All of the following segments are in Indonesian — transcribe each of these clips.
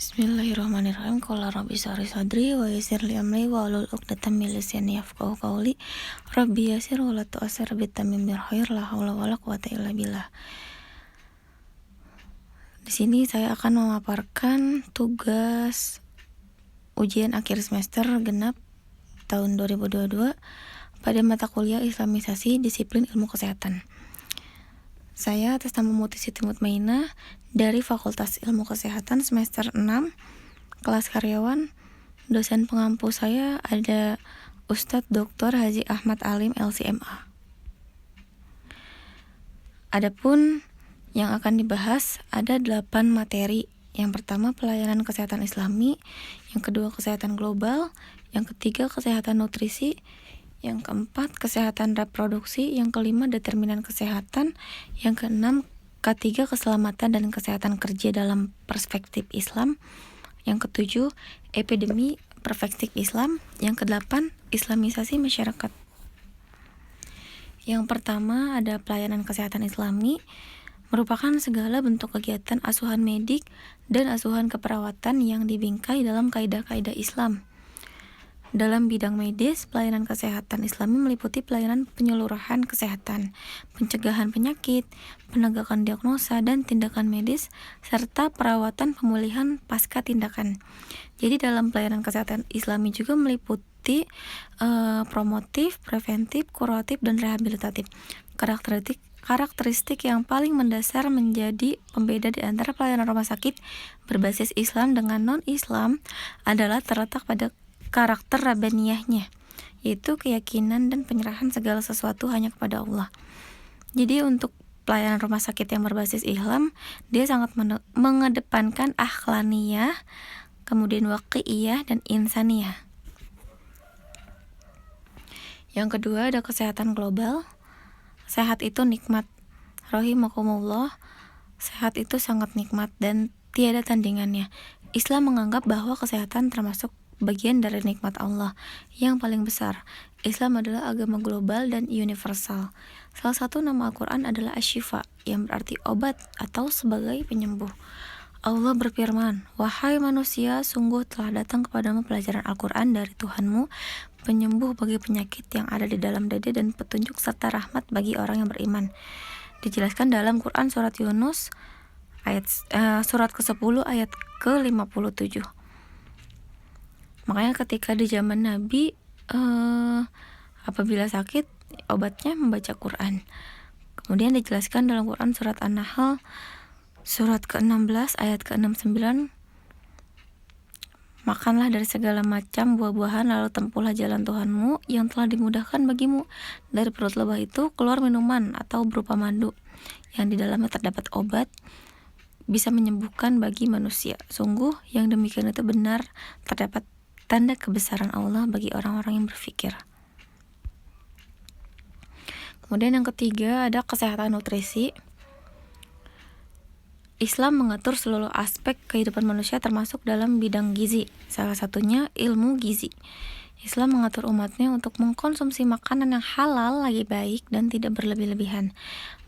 Bismillahirrahmanirrahim. Qala rabbi shrah sadri wa yassir li amri wahlul 'uqdatam min lisani yafqahu qawli. Rabbi yassir wa la tu'assir bitamimil khair la haula wala quwwata illa billah. Di sini saya akan memaparkan tugas ujian akhir semester genap tahun 2022 pada mata kuliah Islamisasi disiplin ilmu kesehatan. Saya atas nama Muti Siti Mutmainah dari Fakultas Ilmu Kesehatan semester 6 kelas karyawan. Dosen pengampu saya ada Ustadz Dr. Haji Ahmad Alim LCMA. Adapun yang akan dibahas ada 8 materi. Yang pertama pelayanan kesehatan Islami, yang kedua kesehatan global, yang ketiga kesehatan nutrisi, yang keempat kesehatan reproduksi, yang kelima determinan kesehatan, yang keenam ketiga keselamatan dan kesehatan kerja dalam perspektif Islam, yang ketujuh epidemi perspektif Islam, yang kedelapan Islamisasi masyarakat. Yang pertama ada pelayanan kesehatan Islami, merupakan segala bentuk kegiatan asuhan medik dan asuhan keperawatan yang dibingkai dalam kaidah-kaidah Islam. Dalam bidang medis, pelayanan kesehatan Islami meliputi pelayanan penyeluruhan kesehatan, pencegahan penyakit, penegakan diagnosa dan tindakan medis, serta perawatan pemulihan pasca tindakan. Jadi dalam pelayanan kesehatan Islami juga meliputi promotif, preventif, kuratif, dan rehabilitatif. Karakteristik yang paling mendasar menjadi pembeda di antara pelayanan rumah sakit berbasis Islam dengan non-Islam adalah terletak pada karakter rabbaniyahnya, yaitu keyakinan dan penyerahan segala sesuatu hanya kepada Allah. Jadi untuk pelayanan rumah sakit yang berbasis Islam, dia sangat mengedepankan akhlakiyah, kemudian waqi'iyah dan insaniyah. Yang kedua ada kesehatan global. Sehat itu nikmat. Rahimakumullah. Sehat itu sangat nikmat dan tiada tandingannya. Islam menganggap bahwa kesehatan termasuk bagian dari nikmat Allah yang paling besar. Islam adalah agama global dan universal. Salah satu nama Al-Quran adalah Asy-Syifa, yang berarti obat atau sebagai penyembuh. Allah berfirman, "Wahai manusia, sungguh telah datang kepadamu pelajaran Al-Quran dari Tuhanmu, penyembuh bagi penyakit yang ada di dalam dada dan petunjuk serta rahmat bagi orang yang beriman." Dijelaskan dalam Quran surat Yunus surat ke-10 ayat ke-57. Makanya ketika di zaman Nabi apabila sakit obatnya membaca Quran. Kemudian dijelaskan dalam Quran surat An-Nahl surat ke-16 ayat ke-69, makanlah dari segala macam buah-buahan lalu tempuhlah jalan Tuhanmu yang telah dimudahkan bagimu. Dari perut lebah itu keluar minuman atau berupa madu yang di dalamnya terdapat obat, bisa menyembuhkan bagi manusia. Sungguh yang demikian itu benar, terdapat tanda kebesaran Allah bagi orang-orang yang berfikir. Kemudian yang ketiga ada kesehatan nutrisi. Islam mengatur seluruh aspek kehidupan manusia termasuk dalam bidang gizi. Salah satunya ilmu gizi. Islam mengatur umatnya untuk mengkonsumsi makanan yang halal lagi baik dan tidak berlebih-lebihan.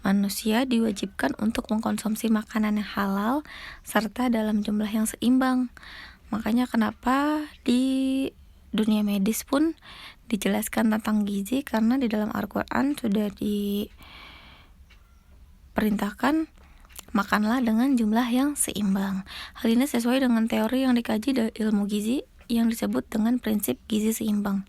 Manusia diwajibkan untuk mengkonsumsi makanan yang halal serta dalam jumlah yang seimbang. Makanya kenapa di dunia medis pun dijelaskan tentang gizi, karena di dalam Al-Quran sudah diperintahkan makanlah dengan jumlah yang seimbang. Hal ini sesuai dengan teori yang dikaji dari ilmu gizi yang disebut dengan prinsip gizi seimbang.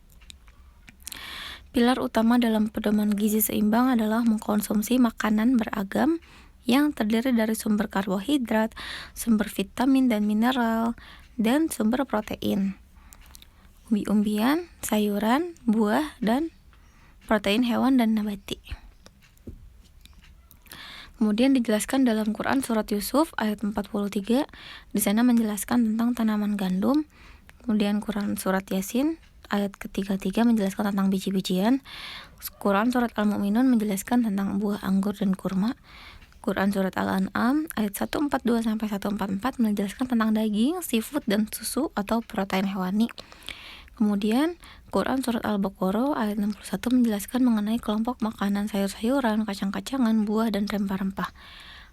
Pilar utama dalam pedoman gizi seimbang adalah mengkonsumsi makanan beragam yang terdiri dari sumber karbohidrat, sumber vitamin dan mineral, dan sumber protein, umbi-umbian, sayuran, buah, dan protein hewan dan nabati. Kemudian dijelaskan dalam Quran surat Yusuf ayat 43, di sana menjelaskan tentang tanaman gandum. Kemudian Quran surat Yasin ayat ke-33 menjelaskan tentang biji-bijian. Quran surat Al-Mu'minun menjelaskan tentang buah anggur dan kurma. Quran surat Al-An'am ayat 142 sampai 144 menjelaskan tentang daging, seafood dan susu atau protein hewani. Kemudian Quran surat Al-Baqarah ayat 61 menjelaskan mengenai kelompok makanan sayur-sayuran, kacang-kacangan, buah dan rempah-rempah.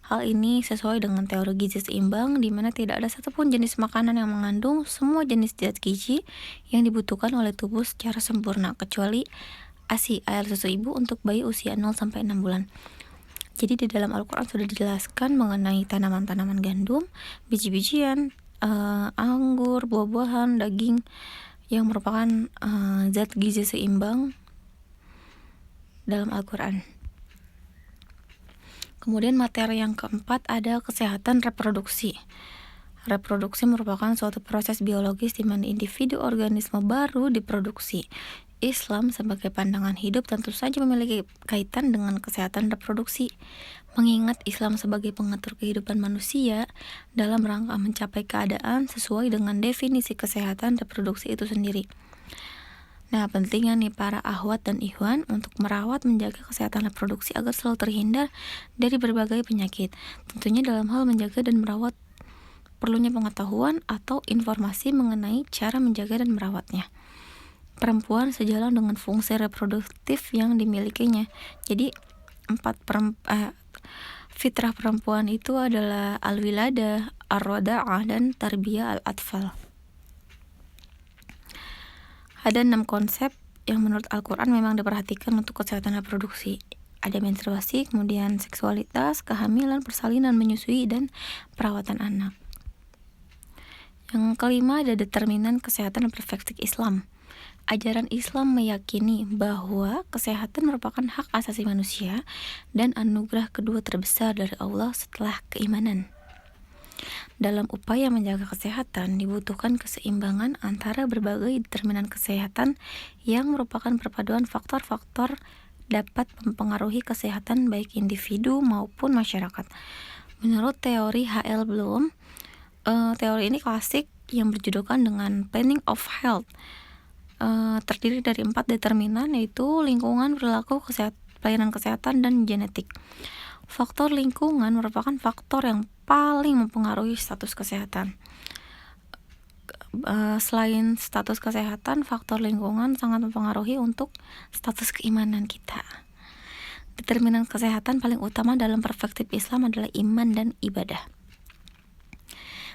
Hal ini sesuai dengan teori gizi seimbang, di mana tidak ada satupun jenis makanan yang mengandung semua jenis zat gizi yang dibutuhkan oleh tubuh secara sempurna, kecuali ASI, air susu ibu untuk bayi usia 0-6 bulan. Jadi di dalam Al-Quran sudah dijelaskan mengenai tanaman-tanaman gandum, biji-bijian, anggur, buah-buahan, daging yang merupakan zat gizi seimbang dalam Al-Quran. Kemudian materi yang keempat ada kesehatan reproduksi. Reproduksi merupakan suatu proses biologis di mana individu organisme baru diproduksi. Islam sebagai pandangan hidup tentu saja memiliki kaitan dengan kesehatan reproduksi, mengingat Islam sebagai pengatur kehidupan manusia dalam rangka mencapai keadaan sesuai dengan definisi kesehatan reproduksi itu sendiri. Nah, pentingnya nih para akhwat dan ikhwan untuk merawat menjaga kesehatan reproduksi agar selalu terhindar dari berbagai penyakit. Tentunya dalam hal menjaga dan merawat perlunya pengetahuan atau informasi mengenai cara menjaga dan merawatnya. Perempuan sejalan dengan fungsi reproduktif yang dimilikinya. Jadi fitrah perempuan itu adalah al-wiladah, ar-rada'ah, dan tarbiyah al-atfal. Ada 6 konsep yang menurut Al-Quran memang diperhatikan untuk kesehatan reproduksi. Ada menstruasi, kemudian seksualitas, kehamilan, persalinan, menyusui, dan perawatan anak. Yang kelima ada determinan kesehatan perspektif Islam. Ajaran Islam meyakini bahwa kesehatan merupakan hak asasi manusia dan anugerah kedua terbesar dari Allah setelah keimanan. Dalam upaya menjaga kesehatan, dibutuhkan keseimbangan antara berbagai determinan kesehatan yang merupakan perpaduan faktor-faktor dapat mempengaruhi kesehatan baik individu maupun masyarakat. Menurut teori H.L. Bloom, teori ini klasik yang berjudulkan dengan Planning of Health, terdiri dari 4 determinan, yaitu lingkungan, perilaku, pelayanan kesehatan, dan genetik. Faktor lingkungan merupakan faktor yang paling mempengaruhi status kesehatan. Selain status kesehatan, faktor lingkungan sangat mempengaruhi untuk status keimanan kita. Determinan kesehatan paling utama dalam perspektif Islam adalah iman dan ibadah.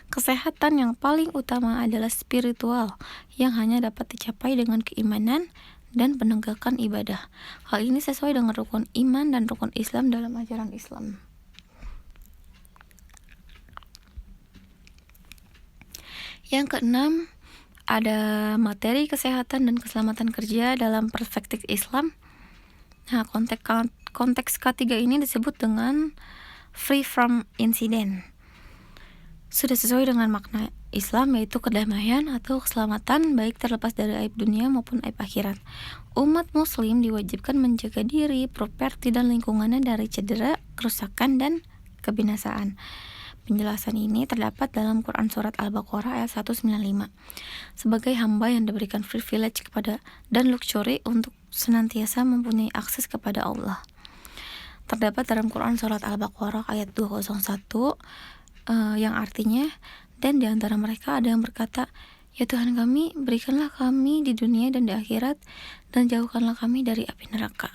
Kesehatan yang paling utama adalah spiritual, yang hanya dapat dicapai dengan keimanan dan penegakan ibadah. Hal ini sesuai dengan rukun iman dan rukun Islam dalam ajaran Islam. Yang keenam, ada materi kesehatan dan keselamatan kerja dalam perspektif Islam. Nah, konteks ketiga ini disebut dengan free from incident. Sudah sesuai dengan makna Islam, yaitu kedamaian atau keselamatan baik terlepas dari aib dunia maupun aib akhirat. Umat muslim diwajibkan menjaga diri, properti, dan lingkungannya dari cedera, kerusakan, dan kebinasaan. Penjelasan ini terdapat dalam Quran Surat Al-Baqarah ayat 195. Sebagai hamba yang diberikan privilege kepada dan luxury untuk senantiasa mempunyai akses kepada Allah. Terdapat dalam Quran Surat Al-Baqarah ayat 201, yang artinya, dan di antara mereka ada yang berkata, ya Tuhan kami, berikanlah kami di dunia dan di akhirat, dan jauhkanlah kami dari api neraka.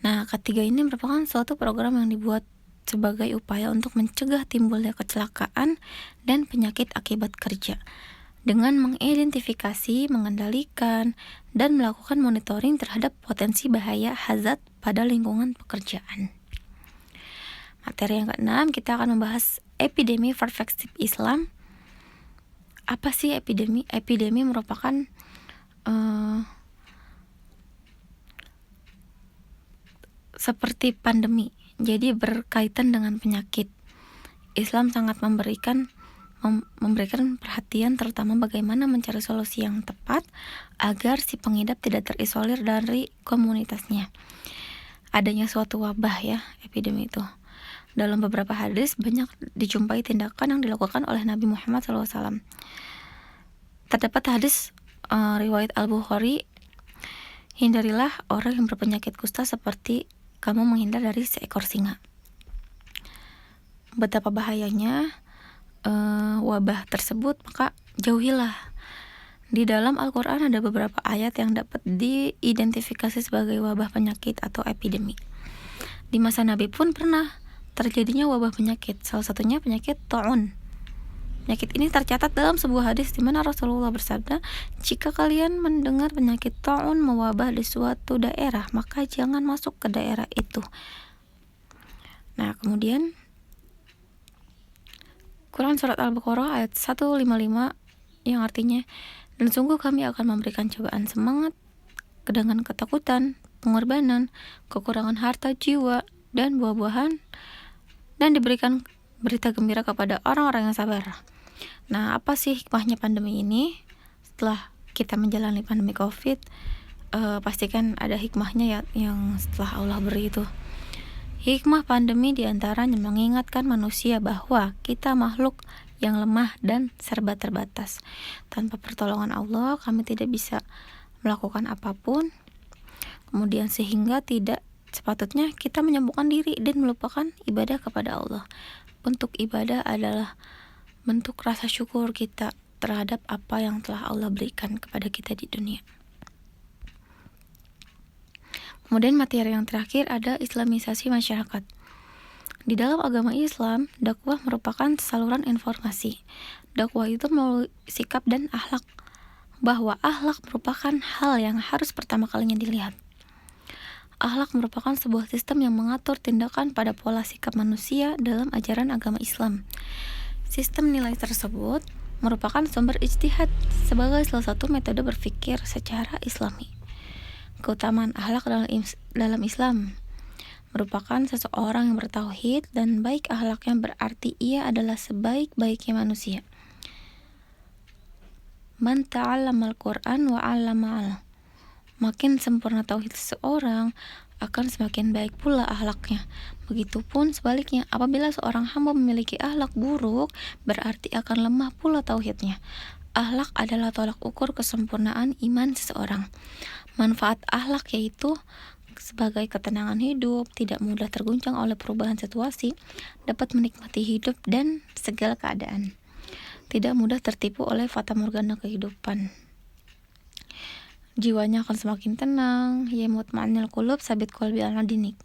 Nah, ketiga ini merupakan suatu program yang dibuat sebagai upaya untuk mencegah timbulnya kecelakaan dan penyakit akibat kerja, dengan mengidentifikasi, mengendalikan, dan melakukan monitoring terhadap potensi bahaya hazard pada lingkungan pekerjaan. Materi yang keenam, kita akan membahas epidemi perspektif Islam. Apa sih epidemi? Epidemi merupakan seperti pandemi, jadi berkaitan dengan penyakit. Islam sangat memberikan perhatian terutama bagaimana mencari solusi yang tepat agar si pengidap tidak terisolir dari komunitasnya. Adanya suatu wabah ya, epidemi itu. Dalam beberapa hadis banyak dijumpai tindakan yang dilakukan oleh Nabi Muhammad SAW. Terdapat hadis riwayat Al-Bukhari, hindarilah orang yang berpenyakit kusta seperti kamu menghindar dari seekor singa. Betapa bahayanya wabah tersebut, maka jauhilah. Di dalam Al-Quran ada beberapa ayat yang dapat diidentifikasi sebagai wabah penyakit atau epidemi. Di masa Nabi pun pernah terjadinya wabah penyakit, salah satunya penyakit ta'un. Penyakit ini tercatat dalam sebuah hadis di mana Rasulullah bersabda, "Jika kalian mendengar penyakit ta'un mewabah di suatu daerah, maka jangan masuk ke daerah itu." Nah, kemudian Quran Surat Al-Baqarah ayat 155 yang artinya, "Dan sungguh kami akan memberikan cobaan semangat dengan ketakutan, pengorbanan, kekurangan harta jiwa, dan buah-buahan, dan diberikan berita gembira kepada orang-orang yang sabar." Nah, apa sih hikmahnya pandemi ini? Setelah kita menjalani pandemi COVID, pastikan ada hikmahnya ya yang setelah Allah beri itu. Hikmah pandemi diantaranya mengingatkan manusia bahwa kita makhluk yang lemah dan serba terbatas. Tanpa pertolongan Allah, kami tidak bisa melakukan apapun. Kemudian sehingga tidak sepatutnya kita menyembuhkan diri dan melupakan ibadah kepada Allah. Bentuk ibadah adalah bentuk rasa syukur kita terhadap apa yang telah Allah berikan kepada kita di dunia. Kemudian materi yang terakhir ada Islamisasi masyarakat. Di dalam agama Islam, dakwah merupakan saluran informasi. Dakwah itu melalui sikap dan akhlak, bahwa akhlak merupakan hal yang harus pertama kalinya dilihat. Akhlak merupakan sebuah sistem yang mengatur tindakan pada pola sikap manusia dalam ajaran agama Islam. Sistem nilai tersebut merupakan sumber ijtihad sebagai salah satu metode berpikir secara Islami. Keutamaan akhlak dalam Islam merupakan seseorang yang bertauhid dan baik akhlaknya berarti ia adalah sebaik-baiknya manusia. Man ta'allamal Qur'an wa 'allama'al. Makin sempurna tauhid seseorang, akan semakin baik pula akhlaknya. Begitupun sebaliknya, apabila seorang hamba memiliki akhlak buruk, berarti akan lemah pula tauhidnya. Akhlak adalah tolak ukur kesempurnaan iman seseorang. Manfaat akhlak yaitu sebagai ketenangan hidup, tidak mudah terguncang oleh perubahan situasi, dapat menikmati hidup dan segala keadaan, tidak mudah tertipu oleh fata morgana kehidupan. Jiwanya akan semakin tenang, yamut ma'anil qulub sabit qalbi al-dinik.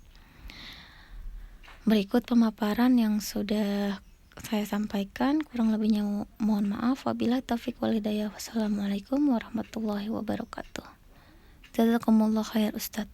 Berikut pemaparan yang sudah saya sampaikan, kurang lebihnya mohon maaf. Wabillahi taufiq wal hidayah. Wassalamualaikum warahmatullahi wabarakatuh. Jazakumullah khair Ustaz.